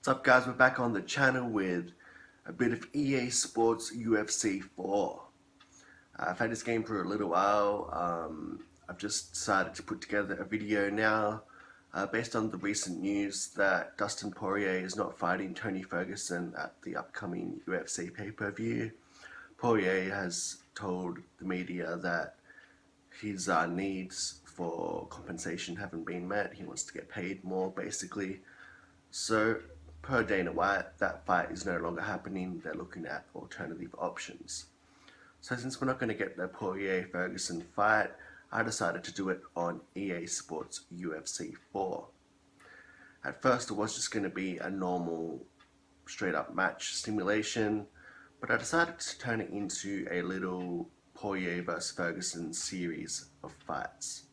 What's up, guys? We're back on the channel with a bit of EA Sports UFC 4. I've had this game for a little while. I've just decided to put together a video now based on the recent news that Dustin Poirier is not fighting Tony Ferguson at the upcoming UFC pay-per-view. Poirier has told the media that his needs for compensation haven't been met. He wants to get paid more, basically. So, per Dana White, that fight is no longer happening. They're looking at alternative options. So since we're not going to get the Poirier-Ferguson fight, I decided to do it on EA Sports UFC 4. At first it was just going to be a normal straight up match simulation, but I decided to turn it into a little Poirier vs Ferguson series of fights.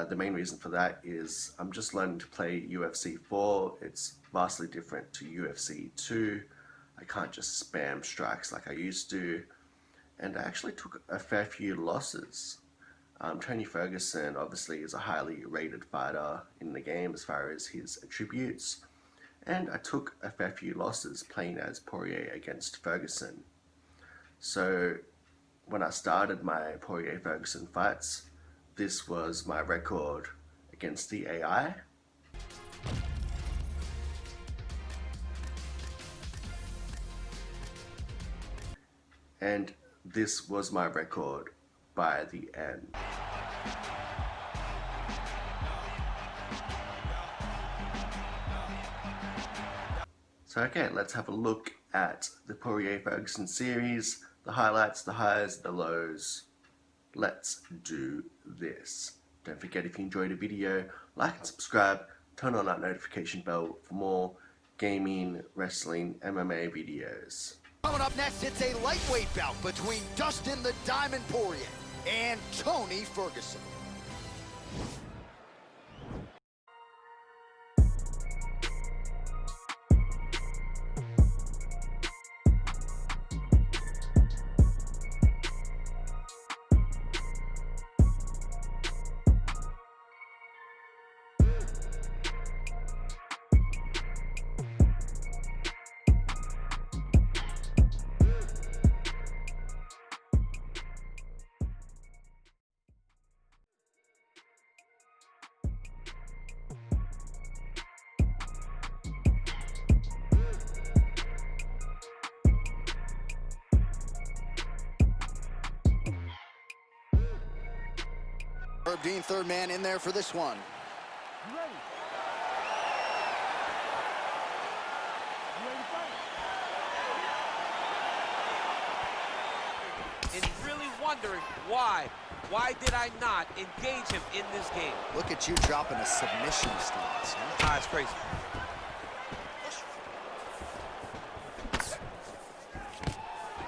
The main reason for that is I'm just learning to play UFC 4. It's vastly different to UFC 2. I can't just spam strikes like I used to. And I actually took a fair few losses. Tony Ferguson obviously is a highly rated fighter in the game as far as his attributes. And I took a fair few losses playing as Poirier against Ferguson. So when I started my Poirier-Ferguson fights, this was my record against the AI. And this was my record by the end. So okay, let's have a look at the Poirier-Ferguson series, the highlights, the highs, the lows. Let's do this. Don't forget, if you enjoyed the video, like and subscribe, turn on that notification bell for more gaming, wrestling, MMA videos. Coming up next, it's a lightweight bout between Dustin the Diamond Poirier and Tony Ferguson. Herb Dean, third man in there for this one. And really wondering why did I not engage him in this game? Look at you dropping a submission stance, huh? Ah, it's crazy.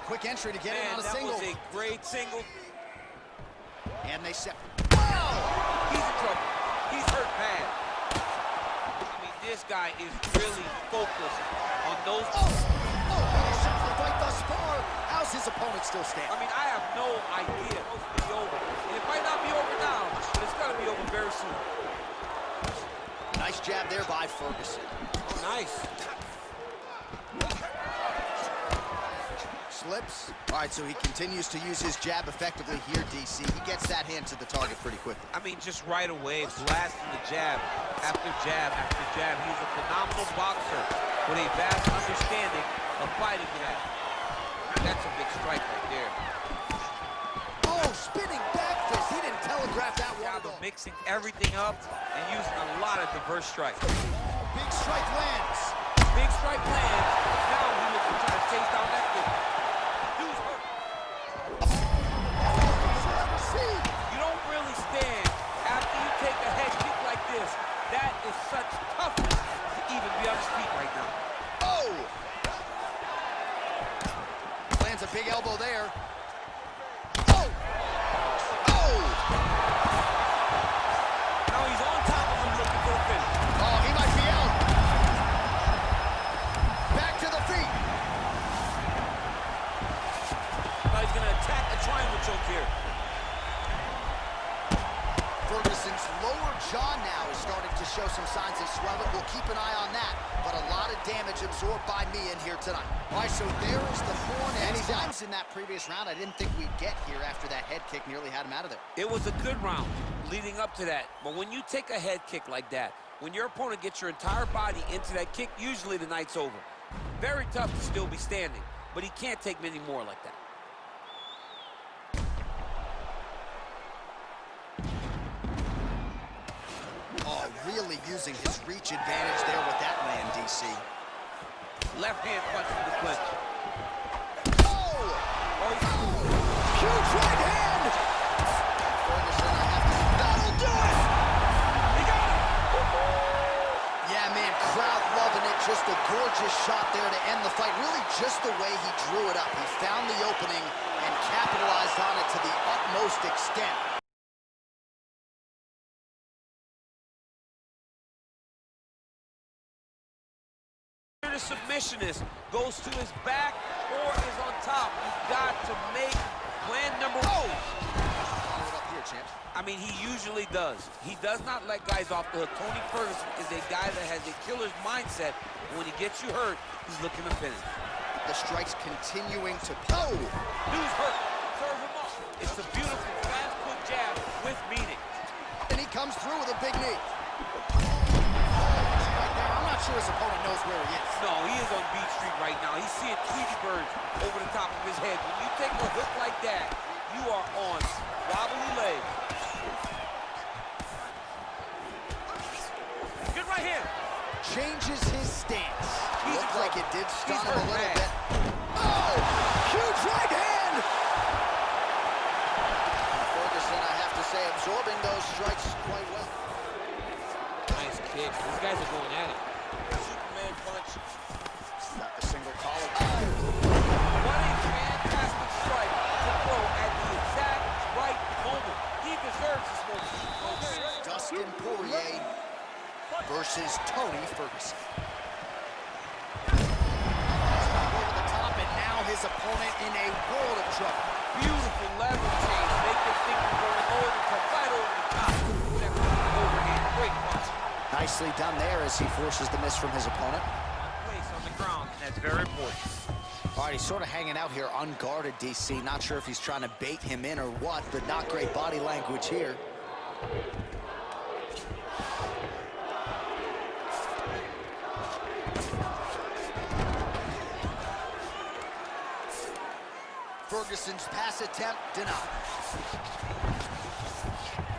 Quick entry to get in on a single. That was a great single. And they set. He's in trouble. He's hurt bad. I mean, this guy is really focused on those. Shots the fight thus far. How's his opponent still standing? I mean, I have no idea. It's supposed to be over. And it might not be over now, but it's going to be over very soon. Nice jab there by Ferguson. Oh, nice. Slips. All right, so he continues to use his jab effectively here, DC. He gets that hand to the target pretty quickly. I mean, just right away, blasting the jab after jab after jab. He's a phenomenal boxer with a vast understanding of fighting jab. That's a big strike right there. Oh, spinning back fist. He didn't telegraph that one at all. Mixing everything up and using a lot of diverse strikes. Big strike lands. Big strike lands. Now he looks to try to chase down that kick. You don't really stand after you take a head kick like this. That is such toughness to even be on his feet right now. Oh! Lands a big elbow there. Oh! Oh! Now he's on top of him looking for a finish. Oh, he might be out. Back to the feet. lower jaw now is starting to show some signs of swelling. We'll keep an eye on that. But a lot of damage absorbed by me in here tonight. All right, so there is the horn. And he's times in that previous round I didn't think we'd get here after that head kick nearly had him out of there. It was a good round leading up to that. But when you take a head kick like that, when your opponent gets your entire body into that kick, usually the night's over. Very tough to still be standing, but he can't take many more like that. Oh, really using his reach advantage there with that land, DC. Left hand punch to the clinch. Oh! Huge right hand! Ferguson, I have to... That'll do it! He got it! Yeah, man, crowd loving it. Just a gorgeous shot there to end the fight. Really just the way he drew it up. He found the opening and capitalized on it to the utmost extent. The submissionist goes to his back or is on top. You've got to make plan number one. Follow it up here, champ. I mean, he usually does. He does not let guys off the hook. Tony Ferguson is a guy that has a killer's mindset. When he gets you hurt, he's looking to finish. The strikes continuing to... Oh! Dude's hurt. Serve him up. It's a beautiful fast foot jab with meaning. And he comes through with a big knee. I'm not sure his opponent knows where he is. No, he is on Beach Street right now. He's seeing Tweety birds over the top of his head. When you take a hook like that, you are on wobbly legs. Good right hand. Changes his stance. Looked like it did stun him a little bad. bit. Oh! Huge right hand! Ferguson, I have to say, absorbing those strikes quite well. Nice kick. These guys are going at it. Superman punch. Got the single collar. What a fantastic strike to throw at the exact right moment. He deserves this moment. Dustin Poirier versus Tony Ferguson. Over the top, and now his opponent in a world of trouble. Beautiful level change. Make them think you're going over to right over the top. That overhand. Great punch. Nicely done there as he forces the miss from his opponent. Place on the ground, and that's very important. All right, he's sort of hanging out here unguarded, DC. Not sure if he's trying to bait him in or what, but not great body language here. Ferguson's pass attempt denied.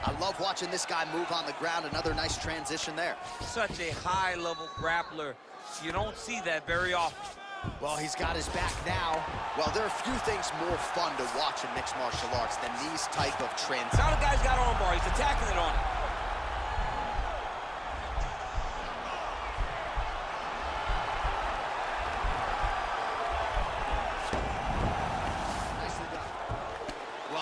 I love watching this guy move on the ground. Another nice transition there. Such a high-level grappler. You don't see that very often. Well, he's got his back now. Well, there are few things more fun to watch in mixed martial arts than these type of transitions. Now the guy's got armbar. He's attacking it on it.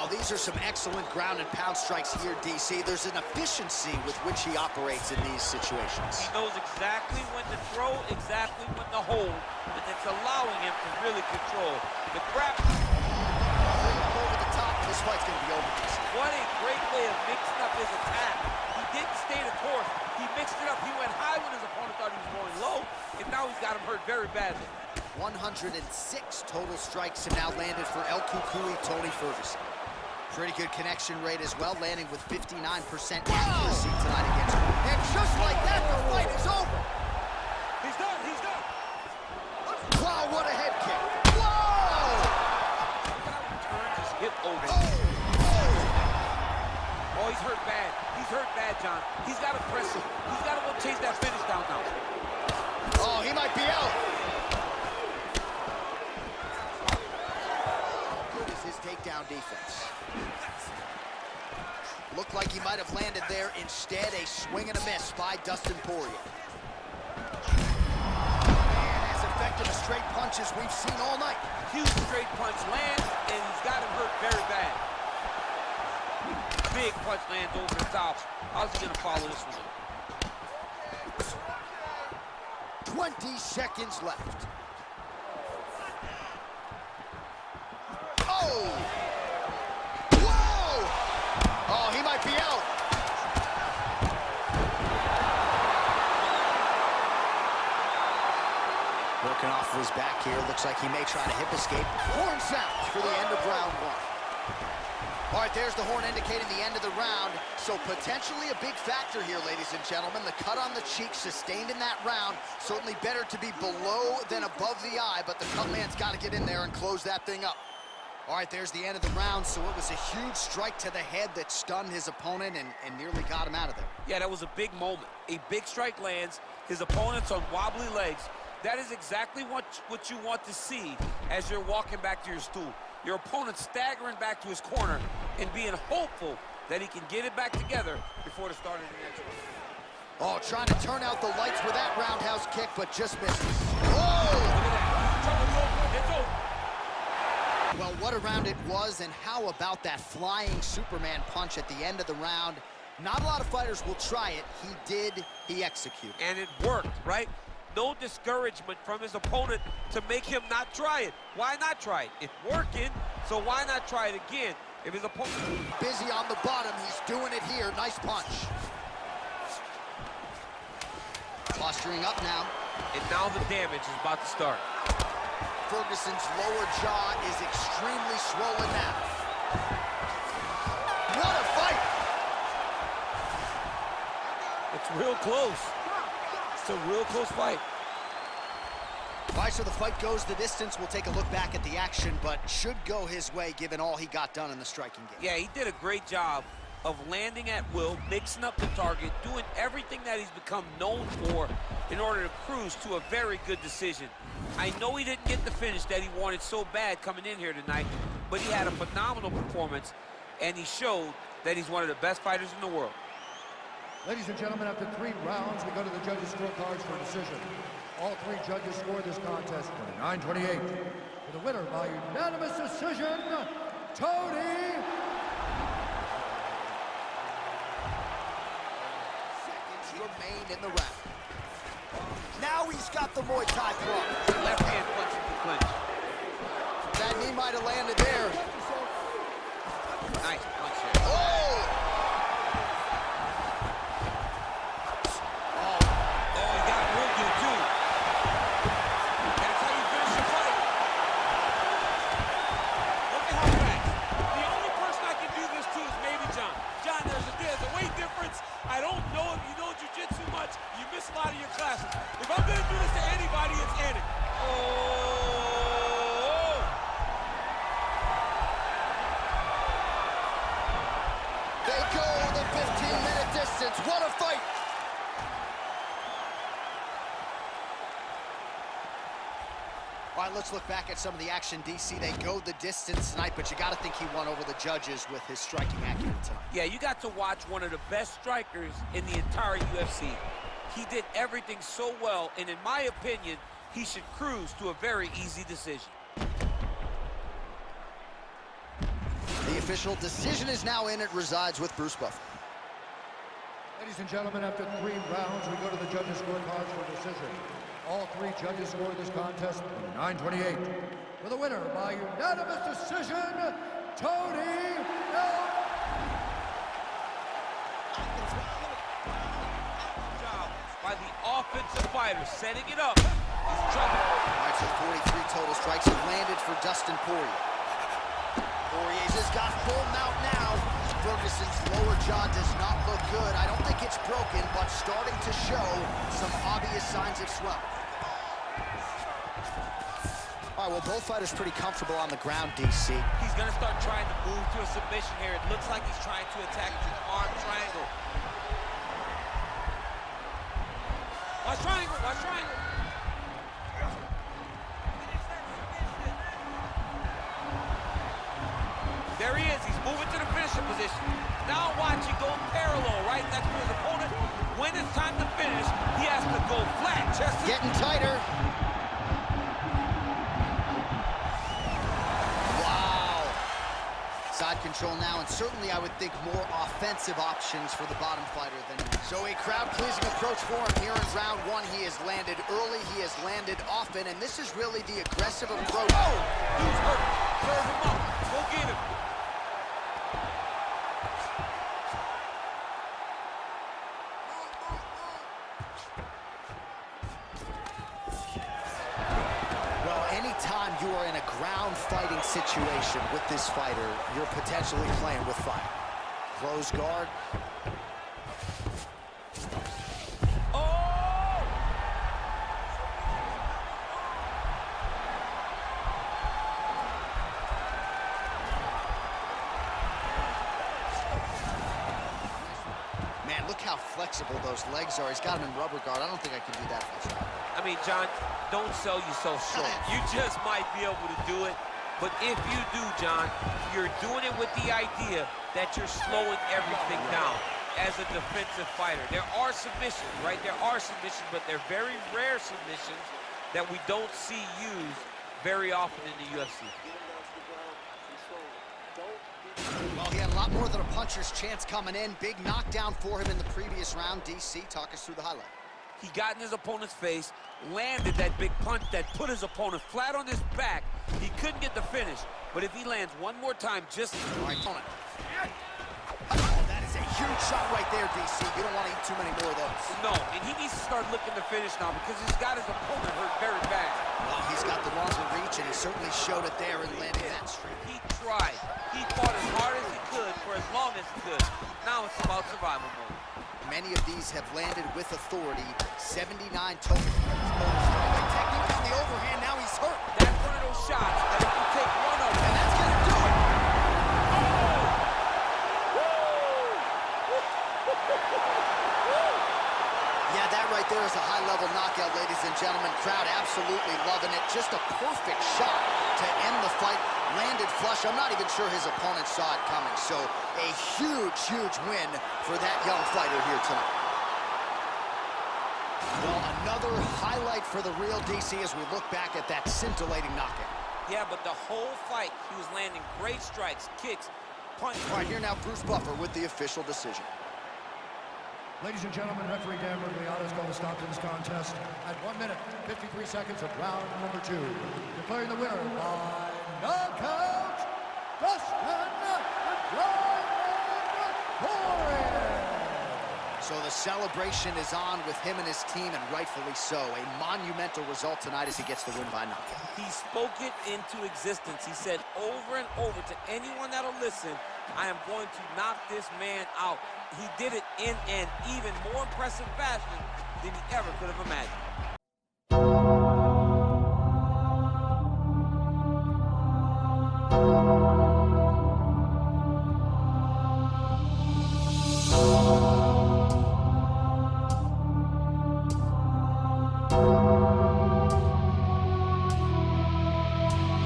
These are some excellent ground and pound strikes here, DC. There's an efficiency with which he operates in these situations. He knows exactly when to throw, exactly when to hold, and it's allowing him to really control the grab. Over the top, this fight's going to be over, DC. What a great way of mixing up his attack. He didn't stay the course. He mixed it up. He went high when his opponent thought he was going low, and now he's got him hurt very badly. 106 total strikes have now landed for El Cucuy Tony Ferguson. Pretty good connection rate as well, landing with 59% accuracy tonight against him. And just like that, the fight is over. He's done, he's done. Wow, what a head kick. Whoa! Turns his hip over. Oh, he's hurt bad. He's hurt bad, John. He's got to press him. He's got to go chase that finish down now. Oh, he might be out. Good is his takedown defense. Looked like he might have landed there. Instead, a swing and a miss by Dustin Poirier. Man, as effective a straight punch as we've seen all night. Huge straight punch lands, and he's got him hurt very bad. Big punch lands over the top. How's he going to follow this one? 20 seconds left. Oh! Whoa! Oh, he might be out. his back here. Looks like he may try to hip escape. Horn sounds for the end of round one. All right, there's the horn indicating the end of the round. So potentially a big factor here, ladies and gentlemen. The cut on the cheek sustained in that round. Certainly better to be below than above the eye, but the cut man's got to get in there and close that thing up. All right, there's the end of the round. So it was a huge strike to the head that stunned his opponent and nearly got him out of there. Yeah, that was a big moment. A big strike lands. His opponent's on wobbly legs. That is exactly what you want to see as you're walking back to your stool. Your opponent staggering back to his corner and being hopeful that he can get it back together before the start of the next round. Oh, trying to turn out the lights with that roundhouse kick, but just misses. Oh! Look at that. It's over. Well, what a round it was, and how about that flying Superman punch at the end of the round? Not a lot of fighters will try it. He did. He executed. And it worked, right? No discouragement from his opponent to make him not try it. Why not try it? It's working, so why not try it again? If his opponent... Busy on the bottom, he's doing it here. Nice punch. Posturing up now. And now the damage is about to start. Ferguson's lower jaw is extremely swollen now. What a fight! It's real close. It's a real close fight. All right, so the fight goes the distance. We'll take a look back at the action, but should go his way given all he got done in the striking game. Yeah, he did a great job of landing at will, mixing up the target, doing everything that he's become known for in order to cruise to a very good decision. I know he didn't get the finish that he wanted so bad coming in here tonight, but he had a phenomenal performance, and he showed that he's one of the best fighters in the world. Ladies and gentlemen, after 3 rounds, we go to the judges' scorecards for decision. All 3 judges scored this contest 29-28. For the winner by unanimous decision, Tony. Seconds remain in the round. Now he's got the Muay Thai plunge. Left hand punching the clinch. That knee might have landed there. Nice punch there. Oh! I don't know if you know jiu-jitsu much, you miss a lot of your classes. If I'm gonna do this to anybody, it's Anik. Oh! They go the 15-minute distance. What a fight! All right, let's look back at some of the action, DC. They go the distance tonight, but you got to think he won over the judges with his striking acumen tonight. Yeah, you got to watch one of the best strikers in the entire UFC. He did everything so well, and in my opinion, he should cruise to a very easy decision. The official decision is now in. It resides with Bruce Buffer. Ladies and gentlemen, after 3 rounds, we go to the judges' scorecards for decision. All 3 judges scored this contest 29-28. For the winner by unanimous decision, Tony L. Job by the offensive fighter, setting it up. He's trouble. All right, so 43 total strikes have landed for Dustin Poirier. Poirier's has got full mount now. Ferguson's lower jaw does not look good. I don't think it's broken, but starting to show some obvious signs of swelling. All right, well, both fighters pretty comfortable on the ground, DC. He's going to start trying to move to a submission here. It looks like he's trying to attack the arm triangle. Watch triangle, watch triangle. There he is. He's moving to the finishing position. Now watch him go parallel, right? That's for his opponent. When it's time to finish, he has to go flat. Just getting tighter. Wow. Side control now, and certainly I would think more offensive options for the bottom fighter than... So a crowd-pleasing approach for him here in round 1. He has landed early, he has landed often, and this is really the aggressive approach. Oh! He's hurt. Serve him up. Go get him. anytime you are in a ground fighting situation with this fighter, you're potentially playing with fire. Close guard. Man, look how flexible those legs are. He's got him in rubber guard. I don't think I can do that much. I mean, John, don't sell yourself short. You just might be able to do it. But if you do, John, you're doing it with the idea that you're slowing everything down as a defensive fighter. There are submissions, right? There are submissions, but they're very rare submissions that we don't see used very often in the UFC. Well, he had a lot more than a puncher's chance coming in. Big knockdown for him in the previous round. DC, talk us through the highlight. He got in his opponent's face, landed that big punch that put his opponent flat on his back. He couldn't get the finish, but if he lands one more time, just... All right, opponent. Oh, that is a huge shot right there, DC. You don't want to eat too many more of those. No, and he needs to start looking to finish now because he's got his opponent hurt very bad. Well, he's got the longer reach, and he certainly showed it there in landing that straight. He tried. He fought as hard as he could for as long as he could. Now it's about survival mode. Many of these have landed with authority. 79 total. Technique on the overhand. Now he's hurt. That's one of those shots that if you take one of them, And that's going to do it. Yeah, that right there is a high-level knockout, ladies and gentlemen. Crowd absolutely loving it. Just a perfect shot to end the fight. Landed flush. I'm not even sure his opponent saw it coming. So a huge, huge win for that young fighter here tonight. Well, another highlight for the real DC as we look back at that scintillating knockout. yeah, but the whole fight, he was landing great strikes, kicks, punches. All right, here now Bruce Buffer with the official decision. Ladies and gentlemen, referee Dan Murgliata has called a stop to this contest at 1 minute, 53 seconds of round number 2. Declaring the winner by knockout, Dustin Poirier. So the celebration is on with him and his team, and rightfully so. A monumental result tonight as he gets the win by knockout. He spoke it into existence. He said over and over to anyone that'll listen, I am going to knock this man out. He did it in an even more impressive fashion than he ever could have imagined.